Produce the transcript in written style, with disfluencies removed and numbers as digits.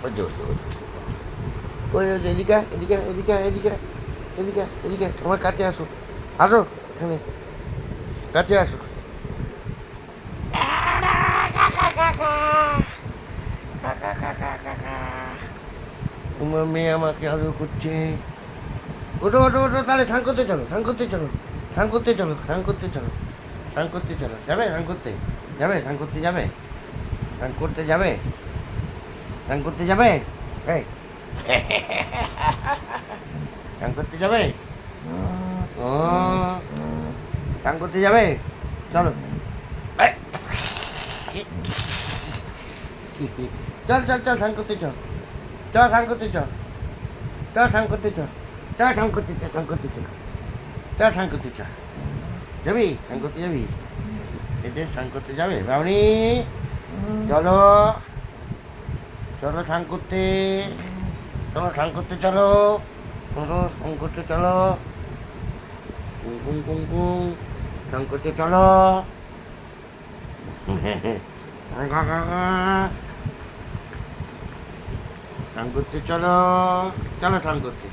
ওই যে, ওই যে, ওই যে। ওই যে এদিকে এদিকে এদিকে এদিকে এদিকে এদিকে আমার কাছে আসো আসো এখানে কাছে আসো তোমার মেয়ে আমাকে আদর করছে ওঠো ওঠো ওঠো তাহলে স্নান করতে চলো স্নান করতে চলো স্নান করতে চলো স্নান করতে চলো স্নান করতে চলো যাবে স্নান করতে যাবে স্নান করতে যাবে স্নান করতে যাবে স্নান করতে যাবে এই স্নান করতে যাবে ও স্নান করতে যাবে চলো এই, চল চল চল স্নান করতে চল চল স্নান করতে চল চল স্নান করতে চল চল স্নান করতে চল স্নান করতে চল চল স্নান করতে চল যাবি স্নান করতে যাবি এতে স্নান করতে যাবে বাবনি চলো চলো স্নান করতে চলো স্নান করতে চলো চলো স্নান করতে চলো কুমকুম কুমকুম স্নান করতে চলো স্নান করতে চলো চলো স্নান করতে